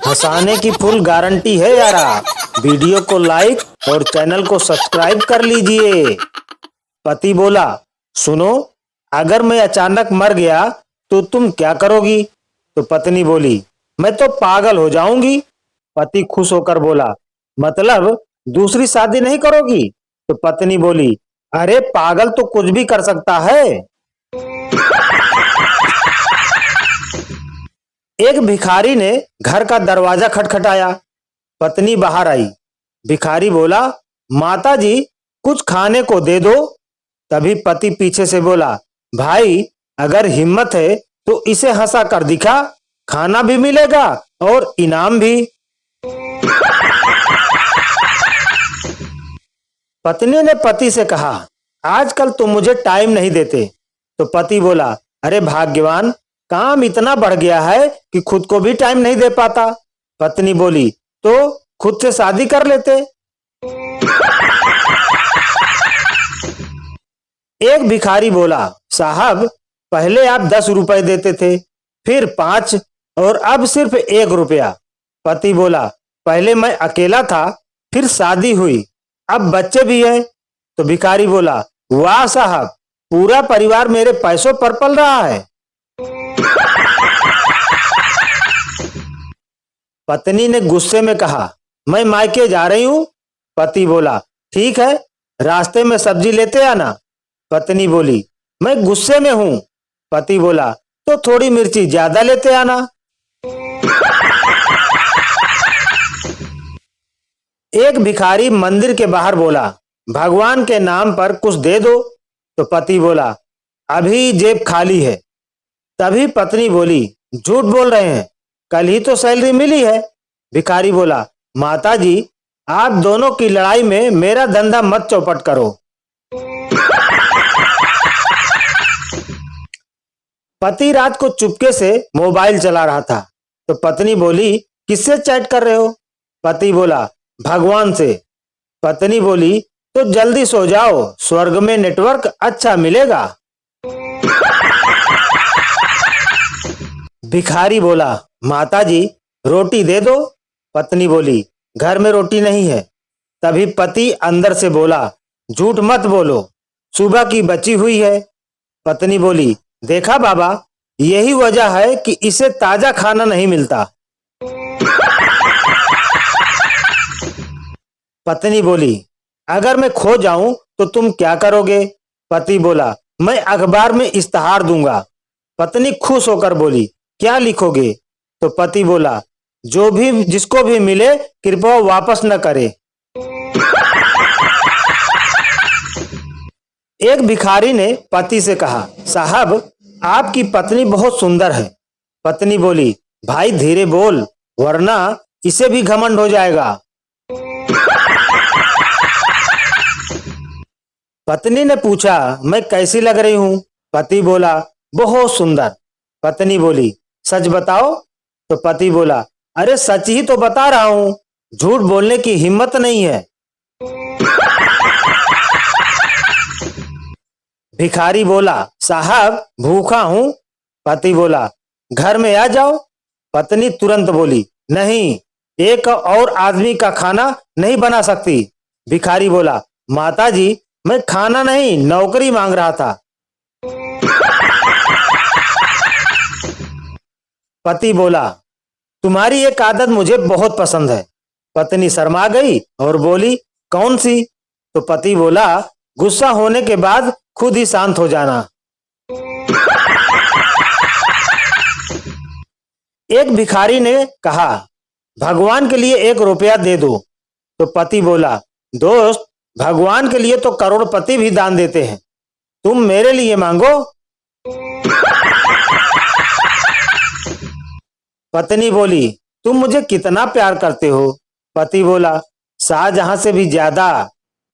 हंसाने की full guarantee है यारा। वीडियो को लाइक और चैनल को सब्सक्राइब कर लीजिए। पति बोला, सुनो, अगर मैं अचानक मर गया तो तुम क्या करोगी? तो पत्नी बोली, मैं तो पागल हो जाऊंगी। पति खुश होकर बोला, मतलब दूसरी शादी नहीं करोगी? तो पत्नी बोली, अरे पागल तो कुछ भी कर सकता है। एक भिखारी ने घर का दरवाजा खटखटाया। पत्नी बाहर आई। भिखारी बोला, माता जी, कुछ खाने को दे दो। तभी पति पीछे से बोला, भाई, अगर हिम्मत है तो इसे हंसा कर दिखा, खाना भी मिलेगा और इनाम भी। पत्नी ने पति से कहा, आजकल तुम मुझे टाइम नहीं देते। तो पति बोला, अरे भाग्यवान, काम इतना बढ़ गया है कि खुद को भी टाइम नहीं दे पाता। पत्नी बोली, तो खुद से शादी कर लेते। एक भिखारी बोला, साहब, पहले आप 10 रुपए देते थे, फिर 5 और अब सिर्फ 1 रुपया। पति बोला, पहले मैं अकेला था, फिर शादी हुई, अब बच्चे भी हैं। तो भिखारी बोला, वाह साहब, पूरा परिवार मेरे पैसों पर पल रहा है। पत्नी ने गुस्से में कहा, मैं मायके जा रही हूं। पति बोला, ठीक है, रास्ते में सब्जी लेते आना। पत्नी बोली, मैं गुस्से में हूं। पति बोला, तो थोड़ी मिर्ची ज्यादा लेते आना। एक भिखारी मंदिर के बाहर बोला, भगवान के नाम पर कुछ दे दो। तो पति बोला, अभी जेब खाली है। तभी पत्नी बोली, झूठ बोल रहे हैं, कल ही तो सैलरी मिली है। भिखारी बोला, माता जी, आप दोनों की लड़ाई में मेरा धंधा मत चौपट करो। पति रात को चुपके से मोबाइल चला रहा था। तो पत्नी बोली, किससे चैट कर रहे हो? पति बोला, भगवान से। पत्नी बोली, तो जल्दी सो जाओ, स्वर्ग में नेटवर्क अच्छा मिलेगा। भिखारी बोला, माता जी, रोटी दे दो। पत्नी बोली, घर में रोटी नहीं है। तभी पति अंदर से बोला, झूठ मत बोलो, सुबह की बची हुई है। पत्नी बोली, देखा बाबा, यही वजह है कि इसे ताजा खाना नहीं मिलता। पत्नी बोली, अगर मैं खो जाऊं तो तुम क्या करोगे? पति बोला, मैं अखबार में इश्तहार दूंगा। पत्नी खुश होकर बोली, क्या लिखोगे? तो पति बोला, जो भी जिसको भी मिले कृपया वापस न करे। एक भिखारी ने पति से कहा, साहब, आपकी पत्नी बहुत सुंदर है। पत्नी बोली, भाई धीरे बोल, वरना इसे भी घमंड हो जाएगा। पत्नी ने पूछा, मैं कैसी लग रही हूं? पति बोला, बहुत सुंदर। पत्नी बोली, सच बताओ। तो पति बोला, अरे सच ही तो बता रहा हूं, झूठ बोलने की हिम्मत नहीं है। भिखारी बोला, साहब, भूखा हूं। पति बोला, घर में आ जाओ। पत्नी तुरंत बोली, नहीं, एक और आदमी का खाना नहीं बना सकती। भिखारी बोला, माता जी, मैं खाना नहीं, नौकरी मांग रहा था। पति बोला, तुम्हारी एक आदत मुझे बहुत पसंद है। पत्नी शर्मा गई और बोली, कौन सी? तो पति बोला, गुस्सा होने के बाद खुद ही शांत हो जाना। एक भिखारी ने कहा, भगवान के लिए 1 रुपया दे दो। तो पति बोला, दोस्त, भगवान के लिए तो करोड़पति भी दान देते हैं, तुम मेरे लिए मांगो। पत्नी बोली, तुम मुझे कितना प्यार करते हो? पति बोला, शाहजहां से भी ज्यादा।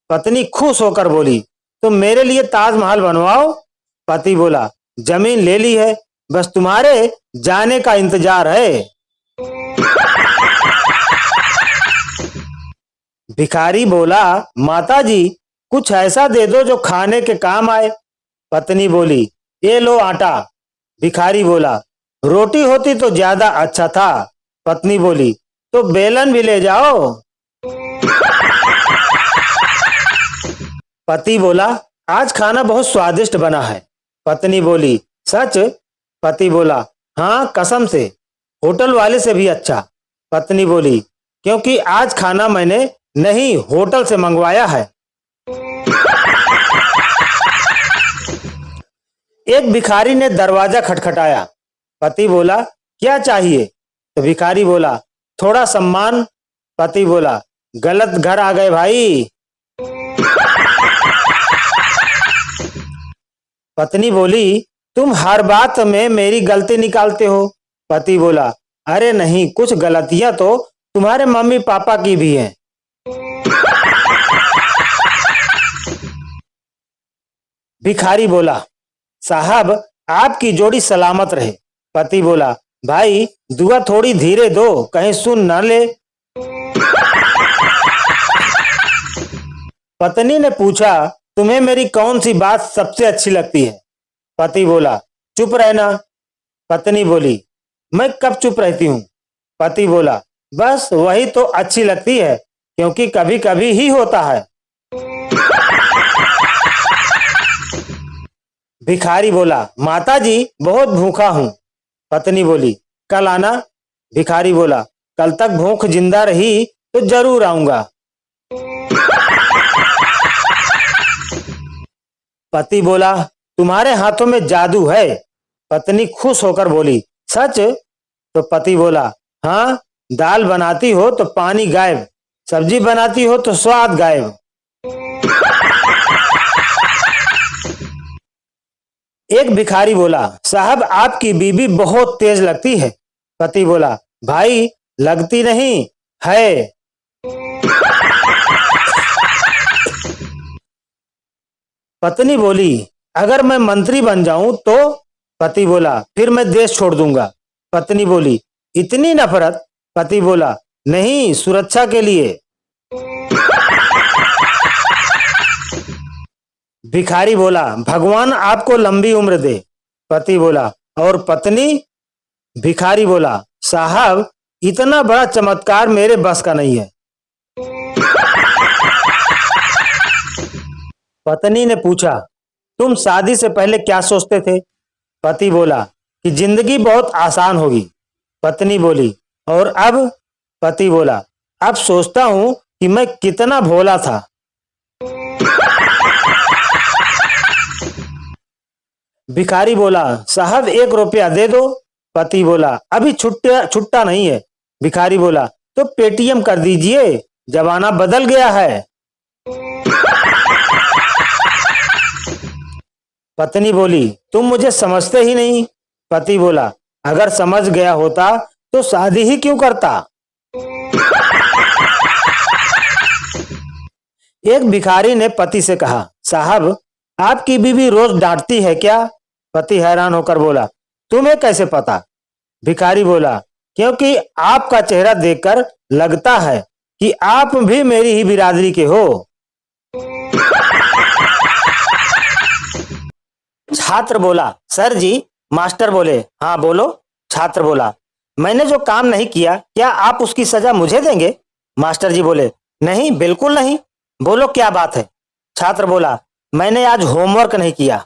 पत्नी खुश होकर बोली, तुम मेरे लिए ताजमहल बनवाओ। पति बोला, जमीन ले ली है, बस तुम्हारे जाने का इंतजार है। भिखारी बोला, माता जी, कुछ ऐसा दे दो जो खाने के काम आए। पत्नी बोली, ये लो आटा। भिखारी बोला, रोटी होती तो ज्यादा अच्छा था, पत्नी बोली, तो बेलन भी ले जाओ। पति बोला, आज खाना बहुत स्वादिष्ट बना है। पत्नी बोली, सच? पति बोला, हाँ कसम से, होटल वाले से भी अच्छा। पत्नी बोली, क्योंकि आज खाना मैंने नहीं होटल से मंगवाया है। एक भिखारी ने दरवाजा खटखटाया। पति बोला, क्या चाहिए? तो भिखारी बोला, थोड़ा सम्मान। पति बोला, गलत घर आ गए भाई। पत्नी बोली, तुम हर बात में मेरी गलती निकालते हो। पति बोला, अरे नहीं, कुछ गलतियां तो तुम्हारे मम्मी पापा की भी हैं। भिखारी बोला, साहब आपकी जोड़ी सलामत रहे। पति बोला, भाई दुआ थोड़ी धीरे दो, कहीं सुन न ले। पत्नी ने पूछा, तुम्हें मेरी कौन सी बात सबसे अच्छी लगती है? पति बोला, चुप रहना। पत्नी बोली, मैं कब चुप रहती हूँ? पति बोला, बस वही तो अच्छी लगती है, क्योंकि कभी कभी ही होता है। भिखारी बोला, माता जी बहुत भूखा हूँ। पत्नी बोली, कल आना। भिखारी बोला, कल तक भूख जिंदा रही तो जरूर आऊंगा। पति बोला, तुम्हारे हाथों में जादू है। पत्नी खुश होकर बोली, सच? तो पति बोला, हाँ, दाल बनाती हो तो पानी गायब, सब्जी बनाती हो तो स्वाद गायब। एक भिखारी बोला, साहब आपकी बीबी बहुत तेज लगती है। पति बोला, भाई लगती नहीं है। पत्नी बोली, अगर मैं मंत्री बन जाऊं तो? पति बोला, फिर मैं देश छोड़ दूंगा। पत्नी बोली, इतनी नफरत? पति बोला, नहीं, सुरक्षा के लिए। भिखारी बोला, भगवान आपको लंबी उम्र दे। पति बोला, और पत्नी? भिखारी बोला, साहब इतना बड़ा चमत्कार मेरे बस का नहीं है। पत्नी ने पूछा, तुम शादी से पहले क्या सोचते थे? पति बोला, कि जिंदगी बहुत आसान होगी। पत्नी बोली, और अब? पति बोला, अब सोचता हूं कि मैं कितना भोला था। भिखारी बोला, साहब 1 रुपया दे दो। पति बोला, अभी छुट्टा छुट्टा नहीं है। भिखारी बोला, तो पेटीएम कर दीजिए, जमाना बदल गया है। पत्नी बोली, तुम मुझे समझते ही नहीं। पति बोला, अगर समझ गया होता तो शादी ही क्यों करता। एक भिखारी ने पति से कहा, साहब आपकी बीवी रोज डांटती है क्या? पति हैरान होकर बोला, तुम्हें कैसे पता? भिखारी बोला, क्योंकि आपका चेहरा देखकर लगता है कि आप भी मेरी ही बिरादरी के हो। छात्र बोला, सर जी। मास्टर बोले, हाँ बोलो। छात्र बोला, मैंने जो काम नहीं किया, क्या आप उसकी सजा मुझे देंगे? मास्टर जी बोले, नहीं, बिल्कुल नहीं। बोलो क्या बात है? छात्र बोला, मैंने आज होमवर्क नहीं किया।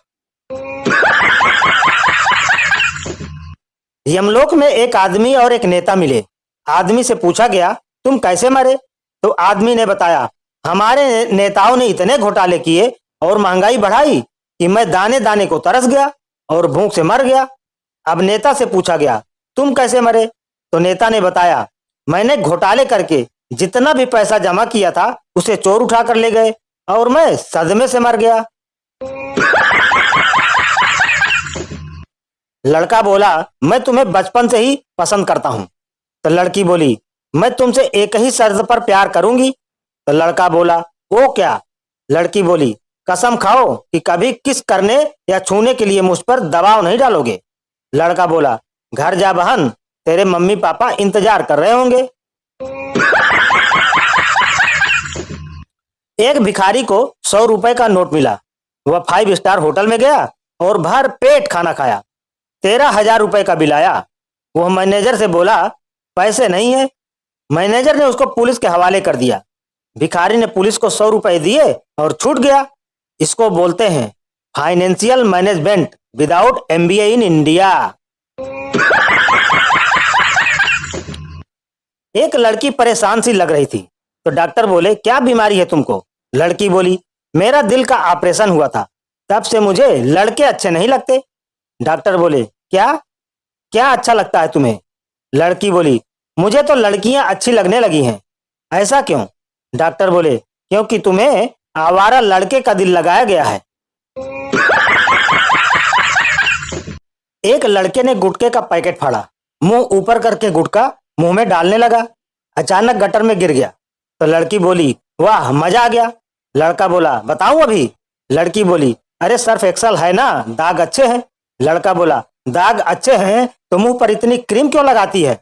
यमलोक में एक आदमी और एक नेता मिले। आदमी से पूछा गया, तुम कैसे मरे? तो आदमी ने बताया, हमारे नेताओं ने इतने घोटाले किए और महंगाई बढ़ाई कि मैं दाने दाने को तरस गया और भूख से मर गया। अब नेता से पूछा गया, तुम कैसे मरे? तो नेता ने बताया, मैंने घोटाले करके जितना भी पैसा जमा किया था उसे चोर उठा कर ले गए और मैं सदमे से मर गया। लड़का बोला, मैं तुम्हें बचपन से ही पसंद करता हूं। तो लड़की बोली, मैं तुमसे एक ही शर्त पर प्यार करूंगी। तो लड़का बोला, वो क्या? लड़की बोली, कसम खाओ कि कभी किस करने या छूने के लिए मुझ पर दबाव नहीं डालोगे। लड़का बोला, घर जा बहन, तेरे मम्मी पापा इंतजार कर रहे होंगे। एक भिखारी को 100 रुपए का नोट मिला। वह 5 स्टार होटल में गया और भर पेट खाना खाया। 13,000 रुपए का बिल आया। वह मैनेजर से बोला, पैसे नहीं है। मैनेजर ने उसको पुलिस के हवाले कर दिया। भिखारी ने पुलिस को 100 रुपए दिए और छूट गया। इसको बोलते हैं financial management without MBA in India. एक लड़की परेशान सी लग रही थी, तो डॉक्टर बोले क्या बीमारी है तुमको? लड़की बोली मेरा दिल का ऑपरेशन हुआ था, तब से मुझे लड़के अच्छे नहीं लगते। डॉक्टर बोले क्या क्या अच्छा लगता है तुम्हें? लड़की बोली मुझे तो लड़कियां अच्छी लगने लगी हैं। ऐसा क्यों? डॉक्टर बोले क्योंकि तुम्हें आवारा लड़के का दिल लगाया गया है। एक लड़के ने गुटखे का पैकेट फाड़ा, मुंह ऊपर करके गुटखा मुंह में डालने लगा। अचानक गटर में गिर गया, तो लड़की बोली वाह मजा आ गया। लड़का बोला बताऊं अभी? लड़की बोली अरे सर्फ एक्सल है ना, दाग अच्छे हैं। लड़का बोला दाग अच्छे हैं तो मुंह पर इतनी क्रीम क्यों लगाती है?